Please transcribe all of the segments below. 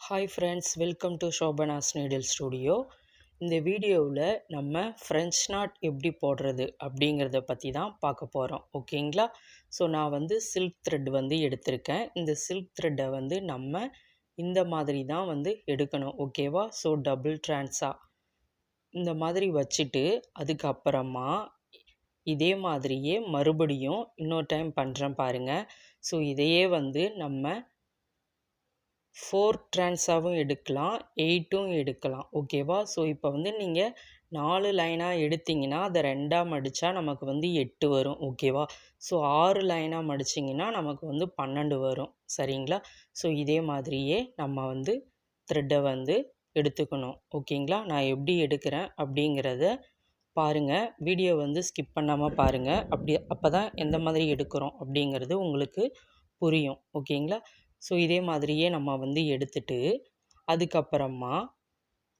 Hi friends, welcome to Shobana's needle studio. இந்த வீடியோவில் நம்ம ஃப்ரெஞ்ச் நாட் எப்படி போடுறது அப்படிங்கிறத பற்றி தான் பார்க்க போகிறோம். ஓகேங்களா? ஸோ நான் சில்க் த்ரெட் எடுத்திருக்கேன். இந்த சில்க் த்ரெட்டை நம்ம இந்த மாதிரி தான் எடுக்கணும். ஓகேவா? ஸோ டபுள் ட்ரான்ஸாக இந்த மாதிரி வச்சுட்டு அதுக்கப்புறமா இதே மாதிரியே மறுபடியும் இன்னொரு டைம் பண்ணுறேன் பாருங்கள். ஸோ இதையே நம்ம 4 ட்ரான்ஸாகவும் எடுக்கலாம், 8ம் எடுக்கலாம். ஓகேவா? ஸோ இப்போ நீங்கள் 4 லைனாக எடுத்திங்கன்னா அதை 2ஆக மடித்தா நமக்கு 8 வரும். ஓகேவா? ஸோ 6 லைனாக மடிச்சிங்கன்னா நமக்கு 12 வரும். சரிங்களா? ஸோ இதே மாதிரியே நம்ம த்ரெட்டை எடுத்துக்கணும். ஓகேங்களா? நான் எப்படி எடுக்கிறேன் அப்படிங்கிறத பாருங்கள். வீடியோ ஸ்கிப் பண்ணாமல் பாருங்கள். அப்போ தான் எந்த மாதிரி எடுக்கிறோம் அப்படிங்கிறது உங்களுக்கு புரியும். ஓகேங்களா? ஸோ இதே மாதிரியே நம்ம எடுத்துட்டு அதுக்கப்புறமா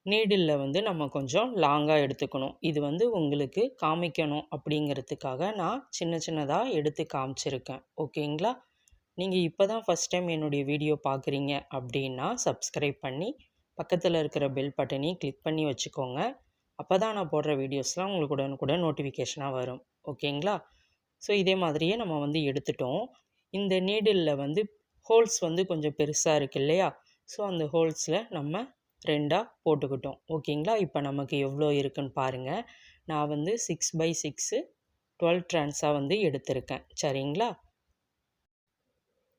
நீடிலில் நம்ம கொஞ்சம் லாங்காக எடுத்துக்கணும். இது உங்களுக்கு காமிக்கணும் அப்படிங்கிறதுக்காக நான் சின்ன சின்னதாக எடுத்து காமிச்சிருக்கேன். ஓகேங்களா? நீங்கள் இப்போ தான் ஃபஸ்ட் டைம் என்னுடைய வீடியோ பார்க்குறீங்க அப்படின்னா சப்ஸ்கிரைப் பண்ணி பக்கத்தில் இருக்கிற பெல் பட்டனையும் கிளிக் பண்ணி வச்சுக்கோங்க. அப்போ தான் நான் போடுற வீடியோஸ்லாம் உங்களுக்கு உடனுக்குடன் நோட்டிஃபிகேஷனாக வரும். ஓகேங்களா? ஸோ இதே மாதிரியே நம்ம எடுத்துட்டோம். இந்த நீடிலில் ஹோல்ஸ் கொஞ்சம் பெருசாக இருக்குது இல்லையா? ஸோ அந்த ஹோல்ஸில் நம்ம 2ஆக போட்டுக்கிட்டோம். ஓகேங்களா? இப்போ நமக்கு எவ்வளோ இருக்குன்னு பாருங்கள். நான் 6x6 12 ட்ரான்ஸாக எடுத்திருக்கேன். சரிங்களா?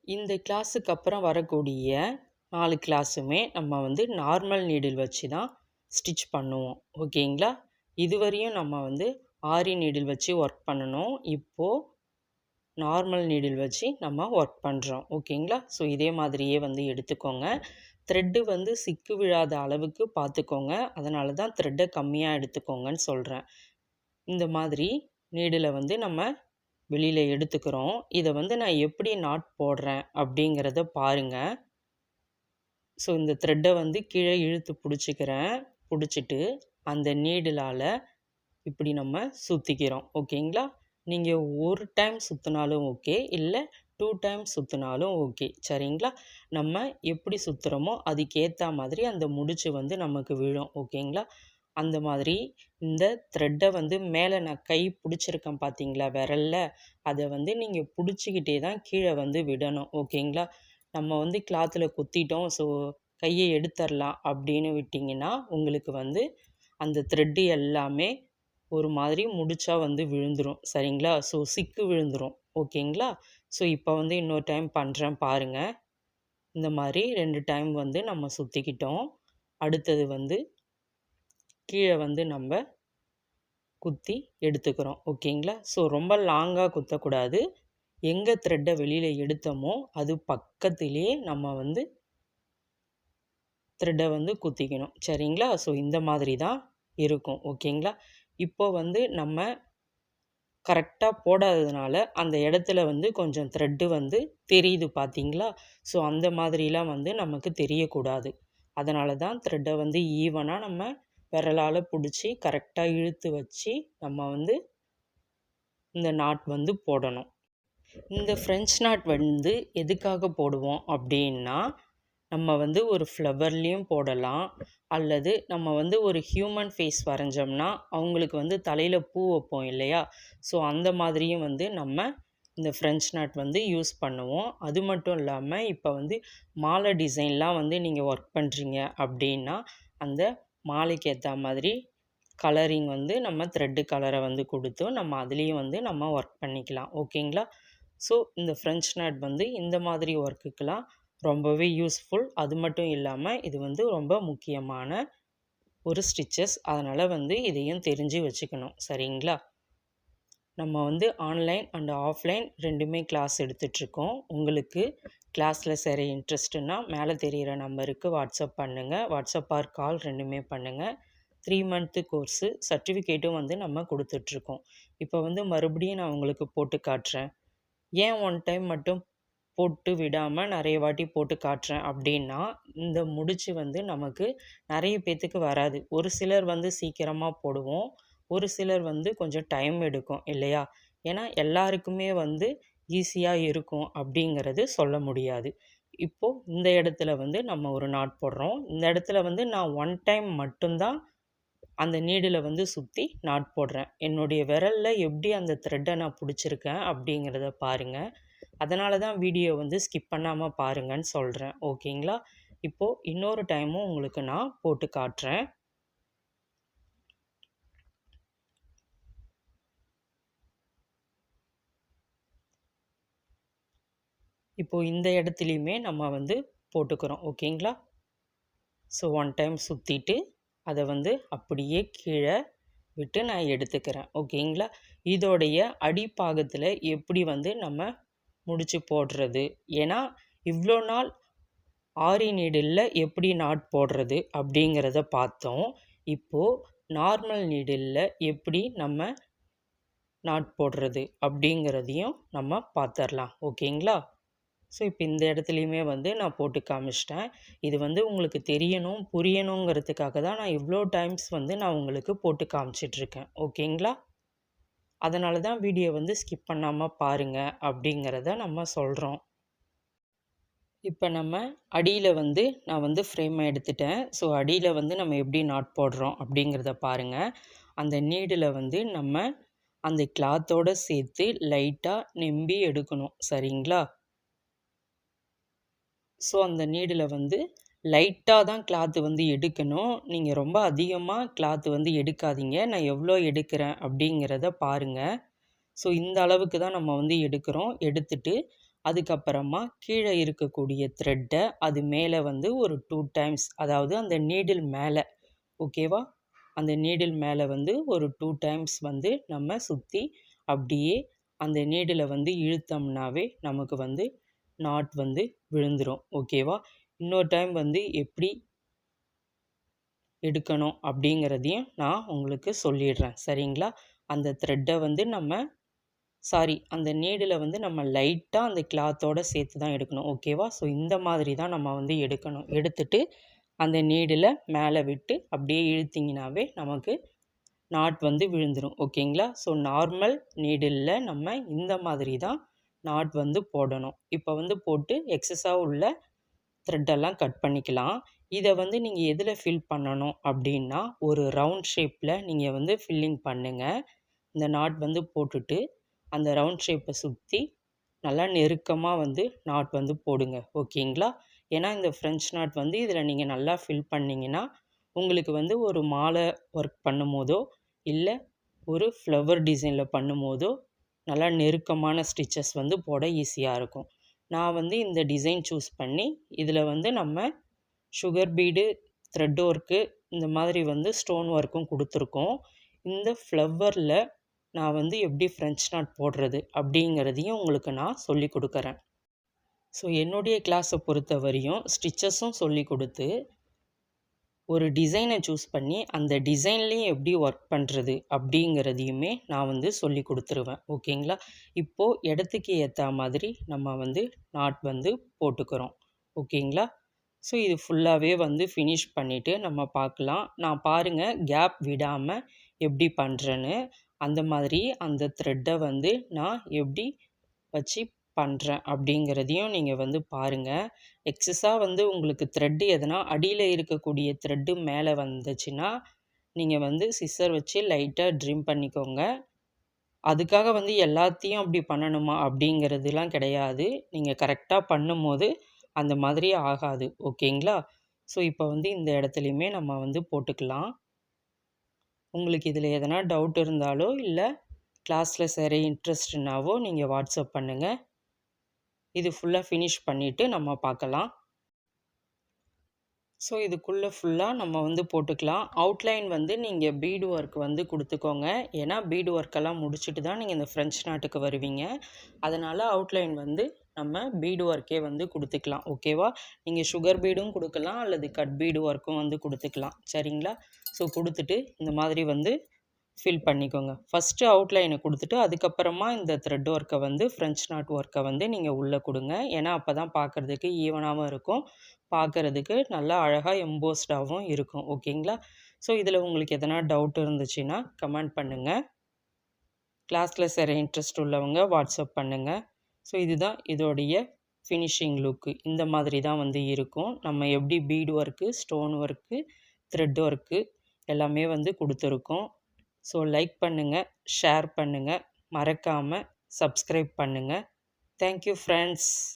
இந்த கிளாஸுக்கு அப்புறம் வரக்கூடிய 4 கிளாஸுமே நம்ம நார்மல் நீடில் வச்சு தான் ஸ்டிச் பண்ணுவோம். ஓகேங்களா? இதுவரையும் நம்ம ஆரி நீடில் வச்சு ஒர்க் பண்ணணும். இப்போது நார்மல் நீடில் வச்சு நம்ம ஒர்க் பண்ணுறோம். ஓகேங்களா? ஸோ இதே மாதிரியே எடுத்துக்கோங்க. த்ரெட்டு சிக்கு விழாத அளவுக்கு பார்த்துக்கோங்க. அதனால தான் த்ரெட்டை கம்மியாக எடுத்துக்கோங்கன்னு சொல்கிறேன். இந்த மாதிரி நீடில் நம்ம வெளியில் எடுத்துக்கிறோம். இதை நான் எப்படி நாட் போடுறேன் அப்படிங்கிறத பாருங்கள். ஸோ இந்த த்ரெட்டை கீழே இழுத்து பிடிச்சிட்டு அந்த நீடிலால் இப்படி நம்ம சுற்றிக்கிறோம். ஓகேங்களா? நீங்கள் ஒரு டைம் சுற்றினாலும் ஓகே, இல்லை 2 டைம்ஸ் சுற்றினாலும் ஓகே. சரிங்களா? நம்ம எப்படி சுற்றுறோமோ அதுக்கேற்ற மாதிரி அந்த முடிச்சு நமக்கு விழும். ஓகேங்களா? அந்த மாதிரி இந்த த்ரெட்டை மேலே நான் கை பிடிச்சிருக்கேன் பார்த்தீங்களா விரலில், அதை நீங்கள் பிடிச்சிக்கிட்டே தான் கீழே விடணும். ஓகேங்களா? நம்ம கிளாத்தில் குத்திட்டோம், ஸோ கையை எடுத்துடலாம் அப்படின்னு விட்டிங்கன்னா உங்களுக்கு அந்த த்ரெட்டு எல்லாமே ஒரு மாதிரி முடிச்சா விழுந்துடும். சரிங்களா? ஸோ சிக்கு விழுந்துடும். ஓகேங்களா? ஸோ இப்போ இன்னொரு டைம் பண்ணுறேன் பாருங்கள். இந்த மாதிரி 2 டைம் நம்ம சுற்றிக்கிட்டோம். அடுத்தது கீழே நம்ம குத்தி எடுத்துக்கிறோம். ஓகேங்களா? ஸோ ரொம்ப லாங்காக குத்தக்கூடாது. எங்கே த்ரெட்டை வெளியில் எடுத்தோமோ அது பக்கத்திலே நம்ம த்ரெட்டை குத்திக்கணும். சரிங்களா? ஸோ இந்த மாதிரி தான் இருக்கும். ஓகேங்களா? இப்போ நம்ம கரெக்டாக போடாததுனால அந்த இடத்துல கொஞ்சம் த்ரெட்டு தெரியுது பார்த்தீங்களா? ஸோ அந்த மாதிரிலாம் நமக்கு தெரியக்கூடாது. அதனால தான் த்ரெட்டை ஈவனாக நம்ம விரலால் பிடிச்சி கரெக்டாக இழுத்து வச்சு நம்ம இந்த நாட் போடணும். இந்த ஃப்ரெஞ்ச் நாட் எதுக்காக போடுவோம் அப்படின்னா, நம்ம ஒரு ஃப்ளவர்லேயும் போடலாம், அல்லது நம்ம ஒரு ஹியூமன் ஃபேஸ் வரைஞ்சோம்னா அவங்களுக்கு தலையில் பூ வைப்போம் இல்லையா? ஸோ அந்த மாதிரியும் நம்ம இந்த ஃப்ரெஞ்ச் நாட் யூஸ் பண்ணுவோம். அது மட்டும் இல்லாமல் இப்போ மாலை டிசைன்லாம் நீங்கள் ஒர்க் பண்ணுறீங்க அப்படின்னா அந்த மாலைக்கு ஏற்ற மாதிரி கலரிங் நம்ம த்ரெட்டு கலரை கொடுத்து நம்ம அதுலேயும் நம்ம ஒர்க் பண்ணிக்கலாம். ஓகேங்களா? ஸோ இந்த ஃப்ரெஞ்ச் நாட் இந்த மாதிரி ஒர்க்குக்கெலாம் ரொம்பவே யூஸ்ஃபுல். அது மட்டும் இல்லாமல் இது ரொம்ப முக்கியமான ஒரு ஸ்டிச்சஸ். அதனால் இதையும் தெரிஞ்சு வச்சுக்கணும். சரிங்களா? நம்ம ஆன்லைன் அண்ட் ஆஃப்லைன் 2மே கிளாஸ் எடுத்துகிட்ருக்கோம். உங்களுக்கு கிளாஸில் சேர இன்ட்ரெஸ்ட்டுன்னா மேலே தெரிகிற நம்பருக்கு வாட்ஸ்அப் பண்ணுங்கள். வாட்ஸ்அப் ஆர் கால் 2மே பண்ணுங்கள். 3 மந்த்து கோர்ஸு சர்டிஃபிகேட்டும் நம்ம கொடுத்துட்ருக்கோம். இப்போ மறுபடியும் நான் உங்களுக்கு போட்டு காட்டுறேன். ஏன் 1 டைம் மட்டும் போட்டு விடாமல் நிறைய வாட்டி போட்டு காட்டுறேன் அப்படின்னா, இந்த முடிச்சு நமக்கு நிறைய பேத்துக்கு வராது. ஒரு சிலர் சீக்கிரமாக போடுவோம், ஒரு சிலர் கொஞ்சம் டைம் எடுக்கும் இல்லையா? ஏன்னா எல்லாருக்குமே ஈஸியாக இருக்கும் அப்படிங்கிறது சொல்ல முடியாது. இப்போது இந்த இடத்துல வந்து நம்ம ஒரு நாட் போடுறோம். இந்த இடத்துல வந்து நான் 1 டைம் மட்டும்தான் அந்த நீடில வந்து சுற்றி நாட் போடுறேன். என்னுடைய விரல்ல எப்படி அந்த த்ரெட்டை நான் பிடிச்சிருக்கேன் அப்படிங்கிறத பாருங்கள். அதனால தான் வீடியோ வந்து ஸ்கிப் பண்ணாமல் பாருங்கன்னு சொல்கிறேன். ஓகேங்களா? இப்போது இன்னொரு டைமும் உங்களுக்கு நான் போட்டு காட்டுறேன். இப்போது இந்த இடத்துலையுமே நம்ம வந்து போட்டுக்கிறோம். ஓகேங்களா? ஸோ 1 டைம் சுற்றிட்டு அதை வந்து அப்படியே கீழே விட்டு நான் எடுத்துக்கிறேன். ஓகேங்களா? இதோடைய அடிப்பாகத்தில் எப்படி வந்து நம்ம முடிச்சு போடுறது, ஏன்னா இவ்வளோ நாள் ஆரி நீடிலில் எப்படி நாட் போடுறது அப்படிங்கிறத பார்த்தோம். இப்போது நார்மல் நீடிலில் எப்படி நம்ம நாட் போடுறது அப்படிங்கிறதையும் நம்ம பார்த்துடலாம். ஓகேங்களா? ஸோ இப்போ இந்த இடத்துலையுமே வந்து நான் போட்டு காமிச்சிட்டேன். இது வந்து உங்களுக்கு தெரியணும், புரியணுங்கிறதுக்காக தான் நான் இவ்வளோ டைம்ஸ் வந்து நான் உங்களுக்கு போட்டு காமிச்சிட்ருக்கேன். ஓகேங்களா? அதனால தான் வீடியோ வந்து ஸ்கிப் பண்ணாமல் பாருங்கள் அப்படிங்கிறத நம்ம சொல்கிறோம். இப்போ நம்ம அடியில் வந்து நான் வந்து ஃப்ரேமை எடுத்துட்டேன். ஸோ அடியில் வந்து நம்ம எப்படி நாட் போடுறோம் அப்படிங்கிறத பாருங்கள். அந்த நீடில் வந்து நம்ம அந்த கிளாத்தோடு சேர்த்து லைட்டாக நெம்பி எடுக்கணும். சரிங்களா? ஸோ அந்த நீடில் வந்து லைட்டாக தான் கிளாத்து வந்து எடுக்கணும். நீங்கள் ரொம்ப அதிகமாக கிளாத்து வந்து எடுக்காதீங்க. நான் எவ்வளோ எடுக்கிறேன் அப்படிங்கிறத பாருங்கள். ஸோ இந்த அளவுக்கு தான் நம்ம வந்து எடுக்கிறோம். எடுத்துட்டு அதுக்கப்புறமா கீழே இருக்கக்கூடிய த்ரெட்டை அது மேலே வந்து ஒரு 2 டைம்ஸ், அதாவது அந்த நீடில் மேலே, ஓகேவா? அந்த நீடில் மேலே வந்து ஒரு 2 டைம்ஸ் வந்து நம்ம சுற்றி அப்படியே அந்த நீடில் வந்து இழுத்தோம்னாவே நமக்கு வந்து நாட் வந்து விழுந்துடும். ஓகேவா? இன்னொரு டைம் வந்து எப்படி எடுக்கணும் அப்படிங்கிறதையும் நான் உங்களுக்கு சொல்லிடுறேன். சரிங்களா? அந்த த்ரெட்டை வந்து அந்த நீடில் வந்து நம்ம லைட்டாக அந்த கிளாத்தோடு சேர்த்து தான் எடுக்கணும். ஓகேவா? ஸோ இந்த மாதிரி தான் நம்ம வந்து எடுக்கணும். எடுத்துட்டு அந்த நீடில் மேலே விட்டு அப்படியே இழுத்திங்கனாவே நமக்கு நாட் வந்து விழுந்துடும். ஓகேங்களா? ஸோ நார்மல் நீடிலில் நம்ம இந்த மாதிரி தான் நாட் வந்து போடணும். இப்போ வந்து போட்டு எக்ஸஸாக உள்ள த்ரெட்டெல்லாம் கட் பண்ணிக்கலாம். இதை வந்து நீங்கள் எதில் ஃபில் பண்ணணும் அப்படின்னா, ஒரு ரவுண்ட் ஷேப்பில் நீங்கள் வந்து ஃபில்லிங் பண்ணுங்கள். இந்த நாட் வந்து போட்டுட்டு அந்த ரவுண்ட் ஷேப்பை சுற்றி நல்லா நெருக்கமாக வந்து நாட் வந்து போடுங்க. ஓகேங்களா? ஏன்னா இந்த ஃப்ரெஞ்ச் நாட் வந்து இதில் நீங்கள் நல்லா ஃபில் பண்ணிங்கன்னா உங்களுக்கு வந்து ஒரு மாலை ஒர்க் பண்ணும்போதோ இல்லை ஒரு ஃப்ளவர் டிசைனில் பண்ணும்போதோ நல்லா நெருக்கமான ஸ்டிச்சஸ் வந்து போட ஈஸியாக இருக்கும். நான் வந்து இந்த டிசைன் சூஸ் பண்ணி இதில் வந்து நம்ம சுகர் பீடு, த்ரெட் ஒர்க்கு, இந்த மாதிரி வந்து ஸ்டோன் ஒர்க்கும் கொடுத்துருக்கோம். இந்த ஃப்ளவரில் நான் வந்து எப்படி ஃப்ரெஞ்ச் நாட் போடுறது அப்படிங்கிறதையும் உங்களுக்கு நான் சொல்லி கொடுக்குறேன். ஸோ என்னுடைய கிளாஸை பொறுத்த வரையும் ஸ்டிச்சஸும் சொல்லி கொடுத்து ஒரு டிசைனை சூஸ் பண்ணி அந்த டிசைன்லேயும் எப்படி ஒர்க் பண்ணுறது அப்படிங்கிறதையுமே நான் வந்து சொல்லி கொடுத்துருவேன். ஓகேங்களா? இப்போது இடத்துக்கு ஏற்ற மாதிரி நம்ம வந்து நாட் வந்து போட்டுக்கிறோம். ஓகேங்களா? ஸோ இது ஃபுல்லாகவே வந்து ஃபினிஷ் பண்ணிவிட்டு நம்ம பார்க்கலாம். நான் பாருங்கள் கேப் விடாமல் எப்படி பண்ணுறேன்னு. அந்த மாதிரி அந்த த்ரெட்டை வந்து நான் எப்படி வச்சு பண்ணுறேன் அப்படிங்கிறதையும் நீங்கள் வந்து பாருங்கள். எக்ஸஸாக வந்து உங்களுக்கு த்ரெட்டு எதனா அடியில் இருக்கக்கூடிய த்ரெட்டு மேலே வந்துச்சுன்னா நீங்கள் வந்து சிசர் வச்சு லைட்டாக ட்ரிம் பண்ணிக்கோங்க. அதுக்காக வந்து எல்லாத்தையும் அப்படி பண்ணணுமா அப்படிங்கிறதுலாம் கிடையாது. நீங்கள் கரெக்டாக பண்ணும்போது அந்த மாதிரி ஆகாது. ஓகேங்களா? ஸோ இப்போ வந்து இந்த இடத்துலையுமே நம்ம வந்து போட்டுக்கலாம். உங்களுக்கு இதில் எதனா டவுட் இருந்தாலோ இல்லை கிளாஸில் சேர இன்ட்ரெஸ்ட்னாவோ நீங்கள் வாட்ஸ்அப் பண்ணுங்கள். இது ஃபுல்லாக ஃபினிஷ் பண்ணிவிட்டு நம்ம பார்க்கலாம். ஸோ இதுக்குள்ளே ஃபுல்லாக நம்ம வந்து போட்டுக்கலாம். அவுட்லைன் வந்து நீங்கள் பீடு ஒர்க் வந்து கொடுத்துக்கோங்க. ஏன்னா பீடு ஒர்க்கெல்லாம் முடிச்சுட்டு தான் நீங்கள் இந்த ஃப்ரெஞ்ச் நாட்டுக்கு வருவீங்க. அதனால் அவுட்லைன் வந்து நம்ம பீடு ஒர்க்கே வந்து கொடுத்துக்கலாம். ஓகேவா? நீங்கள் சுகர் பீடும் கொடுக்கலாம் அல்லது கட் பீடு ஒர்க்கும் வந்து கொடுத்துக்கலாம். சரிங்களா? ஸோ கொடுத்துட்டு இந்த மாதிரி வந்து ஃபில் பண்ணிக்கோங்க. ஃபஸ்ட்டு அவுட்லைனை கொடுத்துட்டு அதுக்கப்புறமா இந்த த்ரெட் ஒர்க்கை வந்து ஃப்ரெஞ்ச் நாட் ஒர்க்கை வந்து நீங்கள் உள்ளே கொடுங்க. ஏன்னா அப்போ தான் பார்க்குறதுக்கு ஈவனாகவும் இருக்கும், பார்க்குறதுக்கு நல்லா அழகாக எம்போஸ்டாகவும் இருக்கும். ஓகேங்களா? ஸோ இதில் உங்களுக்கு எதனா டவுட் இருந்துச்சுன்னா கமெண்ட் பண்ணுங்கள். கிளாஸில் சேர இன்ட்ரெஸ்ட் உள்ளவங்க வாட்ஸ்அப் பண்ணுங்கள். ஸோ இதுதான் இதோடைய ஃபினிஷிங் லுக்கு இந்த மாதிரி தான் வந்து இருக்கும். நம்ம எப்படி beat work, stone work, thread work எல்லாமே வந்து குடுத்துருக்கோம். ஸோ லைக் பண்ணுங்க, ஷேர் பண்ணுங்க, மறக்காம சப்ஸ்கிரைப் பண்ணுங்க. Thank you friends.